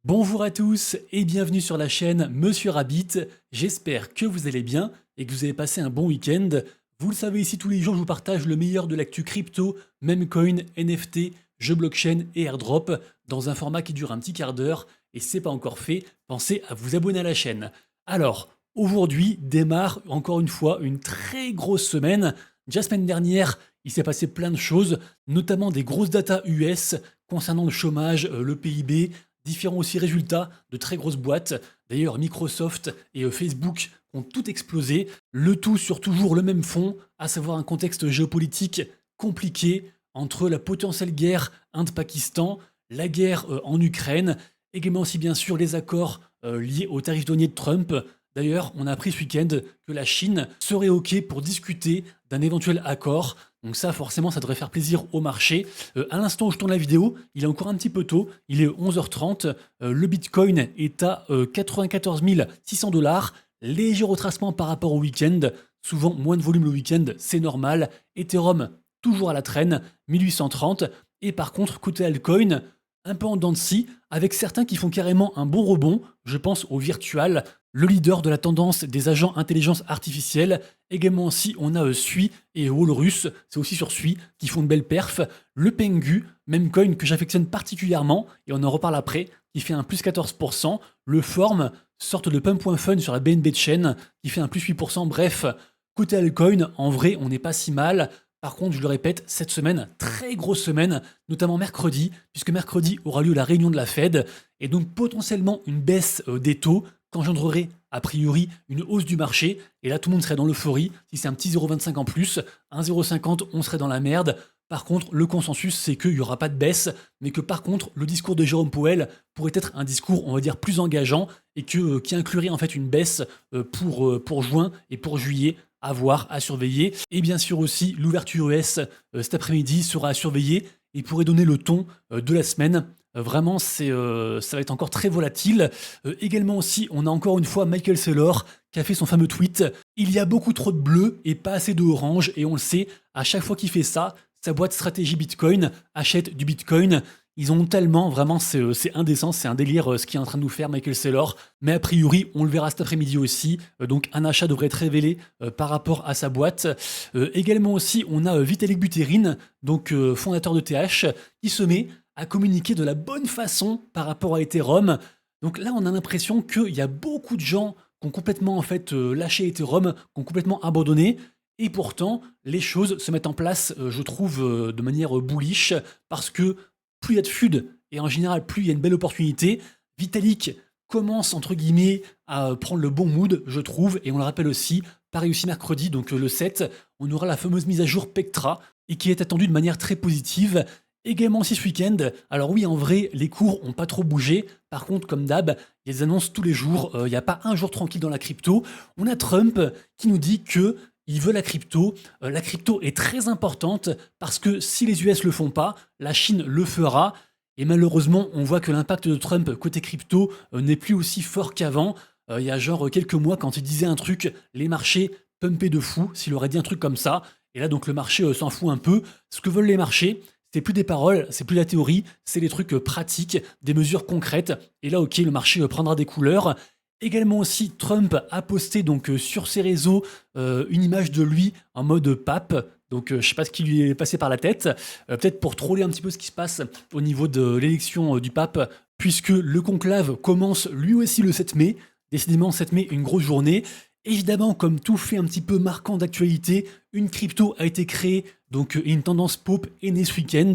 Bonjour à tous et bienvenue sur la chaîne Monsieur Rabbit. J'espère que vous allez bien et que vous avez passé un bon week-end. Vous le savez, ici tous les jours je vous partage le meilleur de l'actu crypto, memecoin, NFT, jeux blockchain et airdrop dans un format qui dure un petit quart d'heure. Et si ce n'est pas encore fait, pensez à vous abonner à la chaîne. Alors, aujourd'hui démarre encore une fois une très grosse semaine. Déjà semaine dernière, il s'est passé plein de choses, notamment des grosses datas US concernant le chômage, le PIB, différents aussi résultats de très grosses boîtes. D'ailleurs, Microsoft et Facebook ont tout explosé, le tout sur toujours le même fond, à savoir un contexte géopolitique compliqué entre la potentielle guerre Inde-Pakistan, la guerre en Ukraine, également aussi bien sûr les accords liés aux tarifs douaniers de Trump. D'ailleurs, on a appris ce week-end que la Chine serait OK pour discuter d'un éventuel accord. Donc ça, forcément, ça devrait faire plaisir au marché. À l'instant où je tourne la vidéo, il est encore un petit peu tôt. Il est 11h30. Le Bitcoin est à 94 600 $. Léger retracement par rapport au week-end. Souvent, moins de volume le week-end, c'est normal. Ethereum, toujours à la traîne, 1830. Et par contre, côté altcoin, un peu en dents de scie, avec certains qui font carrément un bon rebond. Je pense au Virtual, le leader de la tendance des agents intelligence artificielle. Également aussi, on a Sui et Walrus, c'est aussi sur Sui, qui font une belle perf. Le Pengu, même coin que j'affectionne particulièrement, et on en reparle après, qui fait un plus 14%. Le Form, sorte de pump.fun sur la BNB Chain, qui fait un plus 8%. Bref, côté altcoin, en vrai, on n'est pas si mal. Par contre, je le répète, cette semaine, très grosse semaine, notamment mercredi, puisque mercredi aura lieu la réunion de la Fed, et donc potentiellement une baisse des taux, qu'engendrerait a priori une hausse du marché, et là tout le monde serait dans l'euphorie. Si c'est un petit 0,25 en plus, 1,050, on serait dans la merde. Par contre, le consensus, c'est qu'il n'y aura pas de baisse, mais que par contre, le discours de Jérôme Powell pourrait être un discours, on va dire, plus engageant, et qui inclurait en fait une baisse pour juin et pour juillet, à voir, à surveiller. Et bien sûr aussi, l'ouverture US cet après-midi sera à surveiller et pourrait donner le ton de la semaine. Vraiment, ça va être encore très volatile. Également aussi, on a encore une fois Michael Saylor qui a fait son fameux tweet. Il y a beaucoup trop de bleu et pas assez de orange, et on le sait, à chaque fois qu'il fait ça, sa boîte stratégie Bitcoin achète du Bitcoin. Ils ont tellement, vraiment, c'est indécent, c'est un délire ce qu'il est en train de nous faire Michael Saylor. Mais a priori, on le verra cet après-midi aussi. Donc un achat devrait être révélé par rapport à sa boîte. Également aussi, on a Vitalik Buterin, donc fondateur de TH, qui se met à communiquer de la bonne façon par rapport à Ethereum. Donc là, on a l'impression qu'il y a beaucoup de gens qui ont complètement en fait lâché Ethereum, qui ont complètement abandonné. Et pourtant, les choses se mettent en place, je trouve, de manière bullish, parce que plus il y a de FUD, et en général, plus il y a une belle opportunité. Vitalik commence, entre guillemets, à prendre le bon mood, je trouve, et on le rappelle aussi, pareil aussi mercredi, donc le 7, on aura la fameuse mise à jour Pectra, et qui est attendue de manière très positive. Également aussi ce week-end, alors oui, en vrai, les cours n'ont pas trop bougé. Par contre, comme d'hab, il y a des annonces tous les jours. Il n'y a pas un jour tranquille dans la crypto. On a Trump qui nous dit que il veut la crypto. La crypto est très importante parce que si les US le font pas, la Chine le fera. Et malheureusement, on voit que l'impact de Trump côté crypto n'est plus aussi fort qu'avant. Il y a genre quelques mois, quand il disait un truc, les marchés pumpaient de fou, s'il aurait dit un truc comme ça. Et là, donc, le marché s'en fout un peu. Ce que veulent les marchés, c'est plus des paroles, c'est plus la théorie, c'est les trucs pratiques, des mesures concrètes. Et là, ok, le marché prendra des couleurs. Également aussi, Trump a posté donc sur ses réseaux une image de lui en mode pape. Donc je sais pas ce qui lui est passé par la tête. Peut-être pour troller un petit peu ce qui se passe au niveau de l'élection du pape, puisque le conclave commence lui aussi le 7 mai. Décidément, 7 mai, une grosse journée. Évidemment, comme tout fait un petit peu marquant d'actualité, une crypto a été créée, donc une tendance pop est née ce week-end,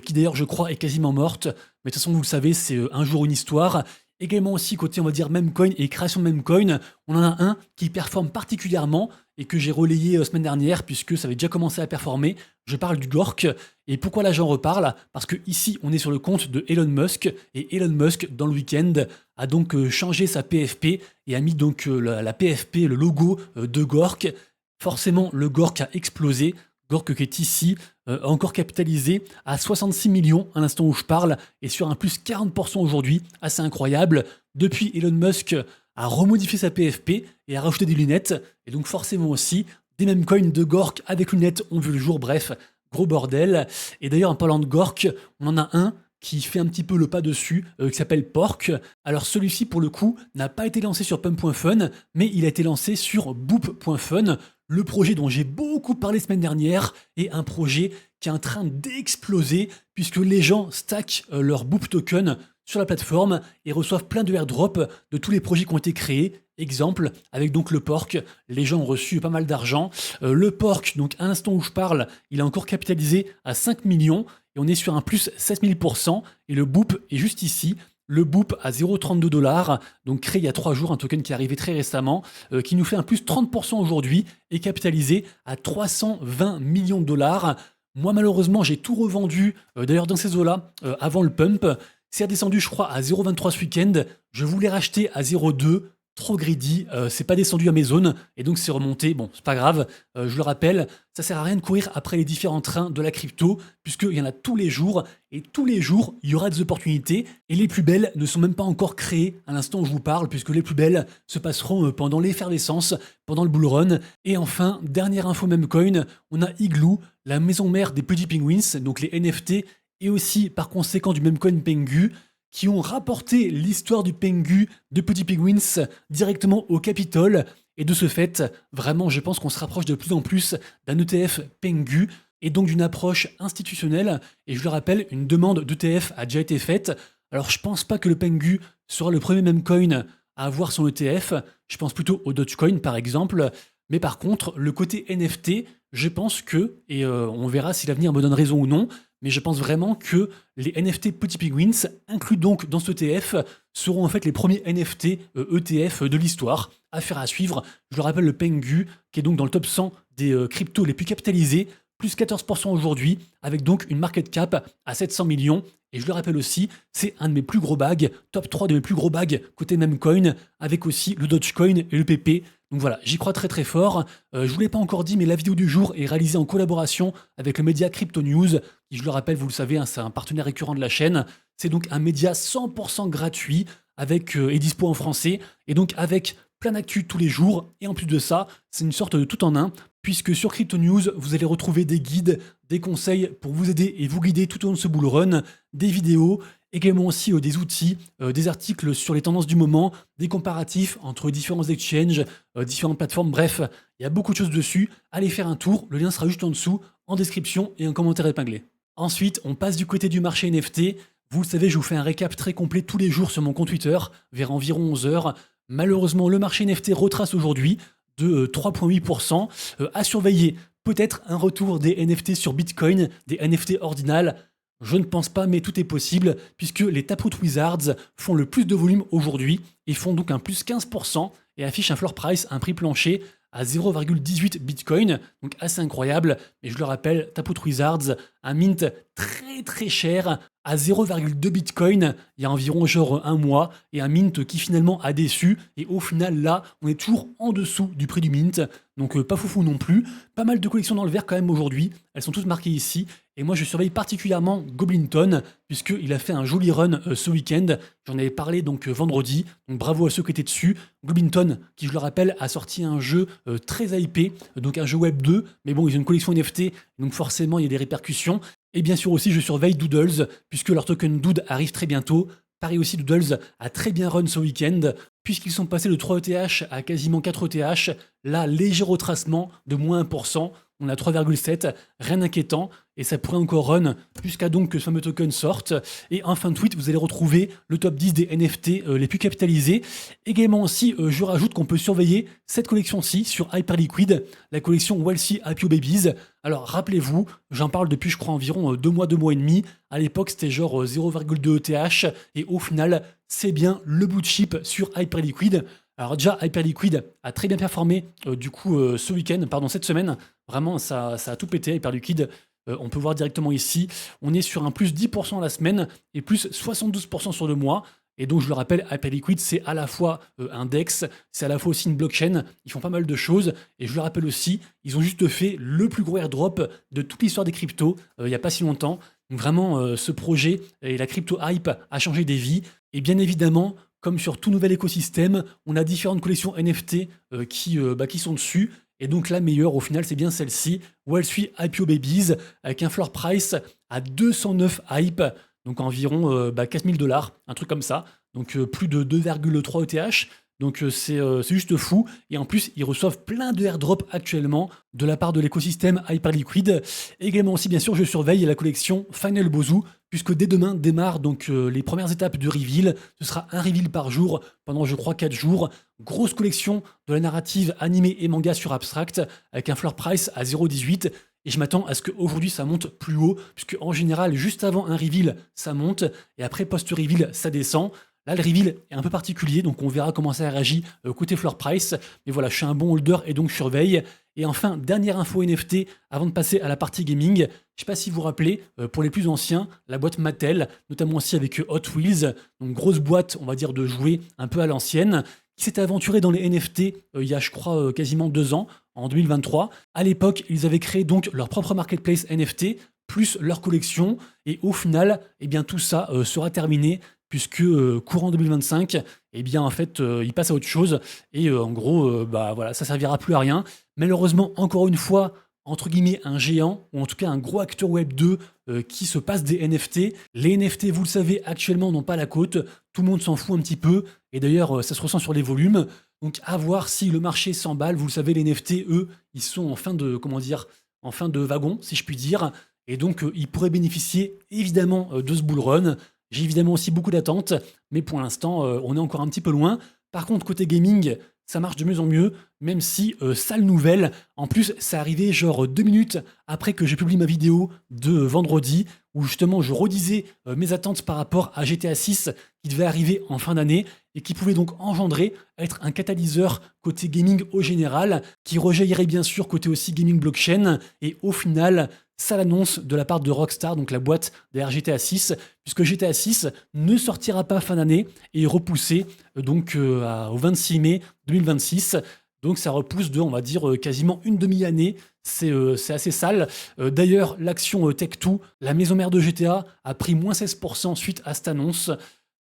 qui d'ailleurs je crois est quasiment morte, mais de toute façon vous le savez, c'est un jour une histoire. Également aussi côté on va dire memecoin et création de memecoin, on en a un qui performe particulièrement et que j'ai relayé semaine dernière puisque ça avait déjà commencé à performer. Je parle du Gork. Et pourquoi là j'en reparle? Parce que ici on est sur le compte de Elon Musk, et Elon Musk dans le week-end a donc changé sa PFP et a mis donc la PFP, le logo de Gork. Forcément le Gork a explosé. Gork qui est ici, encore capitalisé à 66 millions à l'instant où je parle, et sur un plus 40% aujourd'hui, assez incroyable. Depuis, Elon Musk a remodifié sa PFP et a rajouté des lunettes, et donc forcément aussi, des mêmes coins de Gork avec lunettes ont vu le jour, bref, gros bordel. Et d'ailleurs, en parlant de Gork, on en a un qui fait un petit peu le pas dessus, qui s'appelle Pork. Alors celui-ci, pour le coup, n'a pas été lancé sur Pump.fun, mais il a été lancé sur Boop.fun, le projet dont j'ai beaucoup parlé semaine dernière, est un projet qui est en train d'exploser, puisque les gens stackent leur Boop token sur la plateforme et reçoivent plein de airdrops de tous les projets qui ont été créés. Exemple, avec donc le Pork, les gens ont reçu pas mal d'argent. Le Pork, donc à l'instant où je parle, il est encore capitalisé à 5 millions et on est sur un plus 7000%. Et le Boop est juste ici. Le Boop à 0,32$, donc créé il y a 3 jours, un token qui est arrivé très récemment, qui nous fait un plus 30% aujourd'hui et capitalisé à 320 millions de dollars. Moi, malheureusement, j'ai tout revendu, d'ailleurs dans ces eaux-là, avant le pump. C'est redescendu, je crois, à 0,23 ce week-end. Je voulais racheter à 0,2. Trop greedy, c'est pas descendu à mes zones et donc c'est remonté. Bon, c'est pas grave, je le rappelle, ça sert à rien de courir après les différents trains de la crypto, puisqu'il y en a tous les jours et tous les jours il y aura des opportunités et les plus belles ne sont même pas encore créées à l'instant où je vous parle, puisque les plus belles se passeront pendant l'effervescence, pendant le bull run. Et enfin, dernière info Memecoin, on a Igloo, la maison mère des petits penguins, donc les NFT, et aussi par conséquent du Memecoin Pengu, qui ont rapporté l'histoire du Pengu de Petit Penguins directement au Capitole. Et de ce fait, vraiment, je pense qu'on se rapproche de plus en plus d'un ETF Pengu et donc d'une approche institutionnelle. Et je le rappelle, une demande d'ETF a déjà été faite. Alors, je pense pas que le Pengu sera le premier Memecoin à avoir son ETF. Je pense plutôt au Dogecoin, par exemple. Mais par contre, le côté NFT, je pense que, et on verra si l'avenir me donne raison ou non, mais je pense vraiment que les NFT Petit Penguins, inclus donc dans ce ETF, seront en fait les premiers NFT ETF de l'histoire. Affaire à suivre. Je le rappelle, le Pengu, qui est donc dans le top 100 des cryptos les plus capitalisés, plus 14% aujourd'hui, avec donc une market cap à 700 millions. Et je le rappelle aussi, c'est un de mes plus gros bags, top 3 de mes plus gros bags côté Memecoin, avec aussi le Dogecoin et le PP. Donc voilà, j'y crois très très fort. Je vous l'ai pas encore dit, mais la vidéo du jour est réalisée en collaboration avec le média Crypto News, qui, je le rappelle, vous le savez, hein, c'est un partenaire récurrent de la chaîne. C'est donc un média 100% gratuit, avec et dispo en français, et donc avec plein d'actu tous les jours. Et en plus de ça, c'est une sorte de tout en un, puisque sur Crypto News, vous allez retrouver des guides, des conseils pour vous aider et vous guider tout au long de ce bull run, des vidéos, également aussi des outils, des articles sur les tendances du moment, des comparatifs entre différents exchanges, différentes plateformes, bref, il y a beaucoup de choses dessus. Allez faire un tour, le lien sera juste en dessous, en description et un commentaire épinglé. Ensuite, on passe du côté du marché NFT. Vous le savez, je vous fais un récap très complet tous les jours sur mon compte Twitter, vers environ 11h. Malheureusement, le marché NFT retrace aujourd'hui de 3,8%. À surveiller, peut-être un retour des NFT sur Bitcoin, des NFT ordinales. Je ne pense pas, mais tout est possible, puisque les Taproot Wizards font le plus de volume aujourd'hui et font donc un plus 15% et affichent un floor price, un prix plancher à 0,18 Bitcoin, donc assez incroyable. Mais je le rappelle, Taproot Wizards, un mint très très cher, à 0,2 Bitcoin il y a environ genre un mois, et un mint qui finalement a déçu, et au final là, on est toujours en dessous du prix du mint, donc pas foufou non plus. Pas mal de collections dans le vert quand même aujourd'hui, elles sont toutes marquées ici, et moi je surveille particulièrement Goblinton, puisqu'il a fait un joli run ce week-end, j'en avais parlé donc vendredi, donc bravo à ceux qui étaient dessus. Goblinton, qui je le rappelle, a sorti un jeu très hypé, donc un jeu Web 2, mais bon, ils ont une collection NFT, donc forcément il y a des répercussions. Et bien sûr aussi, je surveille Doodles, puisque leur token Dood arrive très bientôt. Pareil aussi, Doodles a très bien run ce week-end, puisqu'ils sont passés de 3 ETH à quasiment 4 ETH. Là, léger retracement de moins 1%. On a 3,7, rien d'inquiétant, et ça pourrait encore run jusqu'à donc que ce fameux token sorte. Et en fin de tweet, vous allez retrouver le top 10 des NFT les plus capitalisés. Également aussi, je rajoute qu'on peut surveiller cette collection-ci sur Hyperliquid, la collection Wealthy IPO Babies. Alors rappelez-vous, j'en parle depuis je crois environ 2 mois, 2 mois et demi. À l'époque, c'était genre 0,2 ETH, et au final, c'est bien le blue chip sur Hyperliquid. Alors déjà, Hyperliquid a très bien performé ce week-end, pardon, cette semaine. Vraiment, ça a tout pété, Hyperliquid. On peut voir directement ici. On est sur un plus 10% la semaine et plus 72% sur le mois. Et donc, je le rappelle, Hyperliquid, c'est à la fois un DEX, c'est à la fois aussi une blockchain. Ils font pas mal de choses. Et je le rappelle aussi, ils ont juste fait le plus gros airdrop de toute l'histoire des cryptos il n'y a pas si longtemps. Donc vraiment, ce projet et la crypto hype a changé des vies. Et bien évidemment, comme sur tout nouvel écosystème, on a différentes collections NFT qui sont dessus. Et donc la meilleure au final, c'est bien celle-ci, Wealthy IPO Babies, avec un floor price à 209 hype. donc environ 4000 $, un truc comme ça. Donc plus de 2,3 ETH. Donc c'est juste fou. Et en plus, ils reçoivent plein de airdrops actuellement de la part de l'écosystème Hyperliquid. Également aussi, bien sûr, je surveille la collection Final Bozu, puisque dès demain démarrent donc les premières étapes de reveal. Ce sera un reveal par jour pendant, je crois, 4 jours. Grosse collection de la narrative animée et manga sur Abstract, avec un floor price à 0,18. Et je m'attends à ce qu'aujourd'hui ça monte plus haut, puisque en général, juste avant un reveal, ça monte, et après post-reveal, ça descend. Là, le reveal est un peu particulier, donc on verra comment ça réagit côté floor price. Mais voilà, je suis un bon holder et donc je surveille. Et enfin, dernière info NFT avant de passer à la partie gaming. Je ne sais pas si vous vous rappelez, pour les plus anciens, la boîte Mattel, notamment aussi avec Hot Wheels, donc grosse boîte, on va dire, de jouets un peu à l'ancienne, qui s'était aventurée dans les NFT il y a, je crois, quasiment 2 ans, en 2023. À l'époque, ils avaient créé donc leur propre marketplace NFT, plus leur collection. Et au final, eh bien, tout ça sera terminé puisque courant 2025, eh bien en fait, il passe à autre chose et en gros, bah voilà, ça servira plus à rien. Malheureusement, encore une fois, entre guillemets, un géant ou en tout cas un gros acteur Web 2 qui se passe des NFT. Les NFT, vous le savez, actuellement n'ont pas la cote. Tout le monde s'en fout un petit peu et d'ailleurs, ça se ressent sur les volumes. Donc à voir si le marché s'emballe. Vous le savez, les NFT, eux, ils sont en fin de, comment dire, en fin de wagon, si je puis dire. Et donc, ils pourraient bénéficier évidemment de ce bull run. J'ai évidemment aussi beaucoup d'attentes, mais pour l'instant, on est encore un petit peu loin. Par contre, côté gaming, ça marche de mieux en mieux, même si, sale nouvelle, en plus, c'est arrivé genre 2 minutes après que j'ai publié ma vidéo de vendredi, où justement je redisais mes attentes par rapport à GTA 6 qui devait arriver en fin d'année et qui pouvait donc engendrer, être un catalyseur côté gaming au général, qui rejaillirait bien sûr côté aussi gaming blockchain, et au final, ça l'annonce de la part de Rockstar, donc la boîte derrière GTA 6, puisque GTA 6 ne sortira pas fin d'année et est repoussé donc au 26 mai 2026. Donc ça repousse de, on va dire, quasiment une demi-année. C'est assez sale. D'ailleurs, l'action Tech2, la maison mère de GTA, a pris moins 16% suite à cette annonce.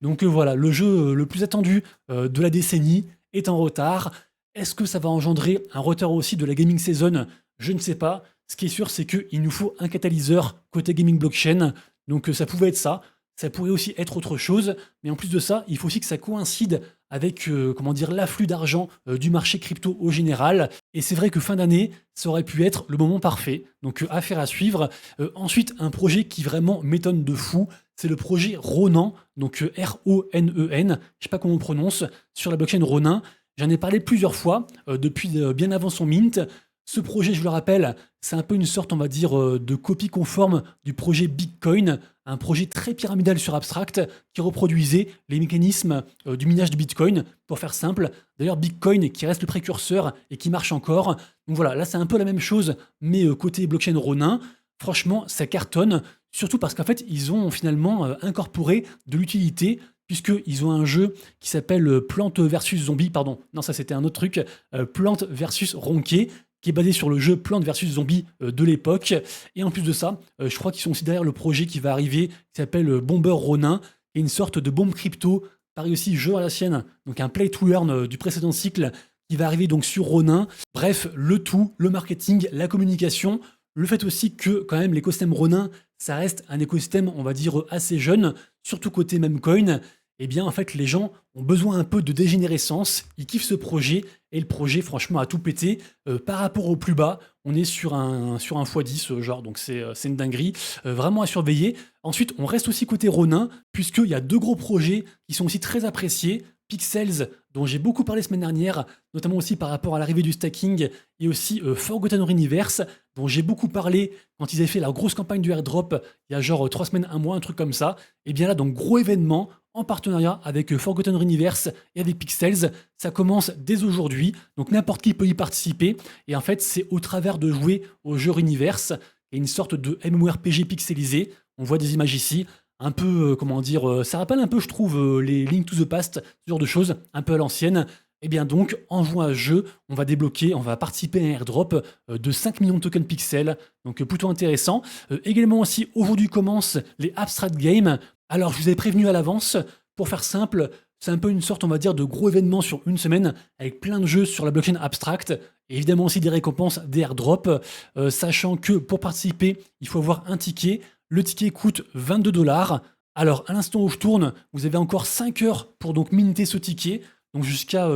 Donc voilà, le jeu le plus attendu de la décennie est en retard. Est-ce que ça va engendrer un retard aussi de la gaming season? Je ne sais pas. Ce qui est sûr, c'est qu'il nous faut un catalyseur côté gaming blockchain. Donc ça pouvait être ça. Ça pourrait aussi être autre chose. Mais en plus de ça, il faut aussi que ça coïncide avec comment dire, l'afflux d'argent du marché crypto au général. Et c'est vrai que fin d'année, ça aurait pu être le moment parfait. Donc affaire à suivre. Ensuite, un projet qui vraiment m'étonne de fou, c'est le projet Ronin, donc Ronen, je ne sais pas comment on prononce, sur la blockchain Ronin. J'en ai parlé plusieurs fois, depuis bien avant son mint. Ce projet, je le rappelle, c'est un peu une sorte, on va dire, de copie conforme du projet Bitcoin, un projet très pyramidal sur Abstract qui reproduisait les mécanismes du minage de Bitcoin, pour faire simple. D'ailleurs, Bitcoin qui reste le précurseur et qui marche encore. Donc voilà, là c'est un peu la même chose, mais côté blockchain Ronin. Franchement, ça cartonne, surtout parce qu'en fait, ils ont finalement incorporé de l'utilité, puisqu'ils ont un jeu qui s'appelle Plante versus Zombie, pardon, non ça c'était un autre truc, Plante versus Ronquet, qui est basé sur le jeu Plante versus Zombie de l'époque. Et en plus de ça, je crois qu'ils sont aussi derrière le projet qui va arriver, qui s'appelle Bomber Ronin, qui est une sorte de bombe crypto, pareil aussi jeu à la sienne, donc un play to earn du précédent cycle, qui va arriver donc sur Ronin. Bref, le tout, le marketing, la communication, le fait aussi que quand même l'écosystème Ronin, ça reste un écosystème, on va dire, assez jeune, surtout côté Memecoin. Eh bien, en fait, les gens ont besoin un peu de dégénérescence. Ils kiffent ce projet et le projet, franchement, a tout pété. Par rapport au plus bas, on est sur un x10, genre, donc c'est une dinguerie. Vraiment à surveiller. Ensuite, on reste aussi côté Ronin, puisqu'il y a 2 gros projets qui sont aussi très appréciés. Pixels, dont j'ai beaucoup parlé semaine dernière, notamment aussi par rapport à l'arrivée du stacking, et aussi Forgotten Universe, dont j'ai beaucoup parlé quand ils avaient fait leur grosse campagne du airdrop, il y a genre 3 semaines, 1 mois, un truc comme ça. Et bien là, donc gros événement, en partenariat avec Forgotten Universe et avec Pixels. Ça commence dès aujourd'hui, donc n'importe qui peut y participer. Et en fait, c'est au travers de jouer au jeu Universe, et une sorte de MMORPG pixelisé. On voit des images ici, un peu, comment dire, ça rappelle un peu, je trouve, les Link to the Past, ce genre de choses, un peu à l'ancienne. Et bien donc, en jouant à ce jeu, on va débloquer, on va participer à un airdrop de 5 millions de tokens pixels, donc plutôt intéressant. Également aussi, aujourd'hui commencent les Abstract Games. Alors, je vous avais prévenu à l'avance, pour faire simple, c'est un peu une sorte, on va dire, de gros événement sur une semaine, avec plein de jeux sur la blockchain Abstract, et évidemment aussi des récompenses, des airdrops, sachant que pour participer, il faut avoir un ticket. Le ticket coûte 22 $. Alors, à l'instant où je tourne, vous avez encore 5 heures pour donc minter ce ticket, donc jusqu'à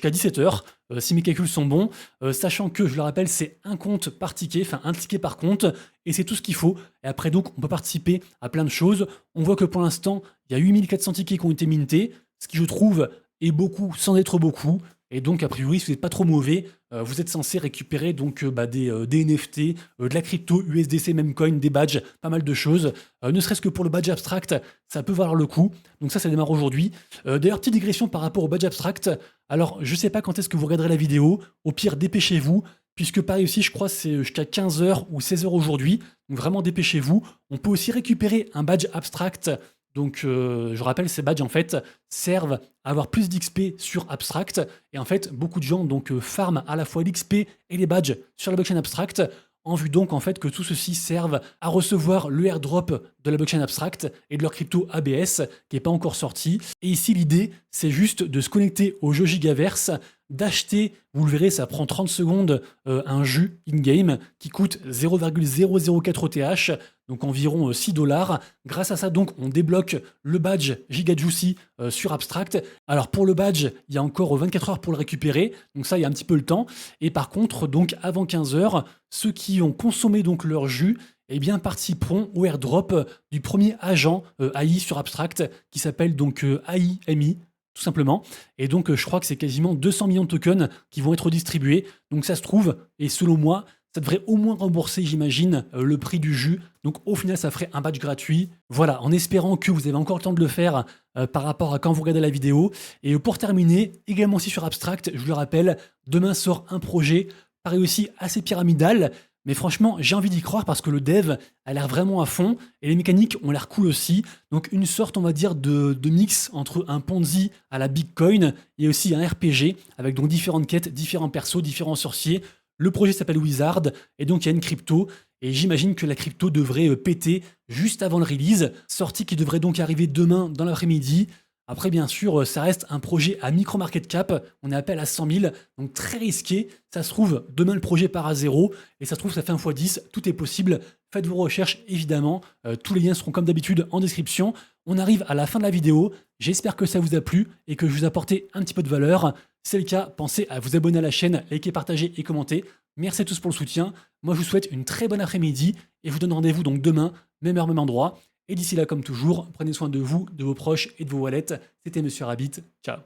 17 heures, si mes calculs sont bons, sachant que, je le rappelle, c'est un compte par ticket, enfin un ticket par compte, et c'est tout ce qu'il faut. Et après, donc, on peut participer à plein de choses. On voit que pour l'instant, il y a 8400 tickets qui ont été mintés, ce qui, je trouve, est beaucoup sans être beaucoup. Et donc, a priori, si vous n'êtes pas trop mauvais, vous êtes censé récupérer donc des NFT, de la crypto, USDC, Memecoin, des badges, pas mal de choses. Ne serait-ce que pour le badge abstract, ça peut valoir le coup. Donc ça démarre aujourd'hui. D'ailleurs, petite digression par rapport au badge abstract. Alors, je sais pas quand est-ce que vous regarderez la vidéo. Au pire, dépêchez-vous, puisque pareil aussi, je crois que c'est jusqu'à 15 heures ou 16 heures aujourd'hui. Donc vraiment, dépêchez-vous. On peut aussi récupérer un badge abstract. Donc, je rappelle, ces badges, en fait, servent à avoir plus d'XP sur Abstract. Et en fait, beaucoup de gens donc farment à la fois l'XP et les badges sur la blockchain Abstract, en vue donc en fait que tout ceci serve à recevoir le airdrop de la blockchain Abstract et de leur crypto ABS qui n'est pas encore sorti. Et ici, l'idée, c'est juste de se connecter au jeu Gigaverse, d'acheter, vous le verrez, ça prend 30 secondes, un jus in-game qui coûte 0,004 ETH, donc environ 6 dollars. Grâce à ça, donc, on débloque le badge Giga Juicy sur Abstract. Alors, pour le badge, il y a encore 24 heures pour le récupérer, donc ça, il y a un petit peu le temps. Et par contre, donc, avant 15 heures, ceux qui ont consommé donc leur jus, eh bien, participeront au airdrop du premier agent AI sur Abstract qui s'appelle donc AIMI, tout simplement. Et donc, je crois que c'est quasiment 200 millions de tokens qui vont être distribués. Donc, ça se trouve, et selon moi, ça devrait au moins rembourser, j'imagine, le prix du jus. Donc, au final, ça ferait un badge gratuit. Voilà, en espérant que vous avez encore le temps de le faire par rapport à quand vous regardez la vidéo. Et pour terminer, également aussi sur Abstract, je vous le rappelle, demain sort un projet, pareil aussi assez pyramidal. Mais franchement, j'ai envie d'y croire parce que le dev a l'air vraiment à fond et les mécaniques ont l'air cool aussi. Donc une sorte, on va dire, de mix entre un Ponzi à la Bitcoin et aussi un RPG avec donc différentes quêtes, différents persos, différents sorciers. Le projet s'appelle Wizard et donc il y a une crypto et j'imagine que la crypto devrait péter juste avant le release, sortie qui devrait donc arriver demain dans l'après-midi. Après, bien sûr, ça reste un projet à micro market cap. On est à peine à 100 000, donc très risqué. Ça se trouve, demain, le projet part à zéro. Et ça se trouve, ça fait un x10. Tout est possible. Faites vos recherches, évidemment. Tous les liens seront comme d'habitude en description. On arrive à la fin de la vidéo. J'espère que ça vous a plu et que je vous ai apporté un petit peu de valeur. Si c'est le cas, pensez à vous abonner à la chaîne, liker, partager et commenter. Merci à tous pour le soutien. Moi, je vous souhaite une très bonne après-midi et je vous donne rendez-vous donc demain, même heure, même endroit. Et d'ici là, comme toujours, prenez soin de vous, de vos proches et de vos wallets. C'était Monsieur Rabbit. Ciao.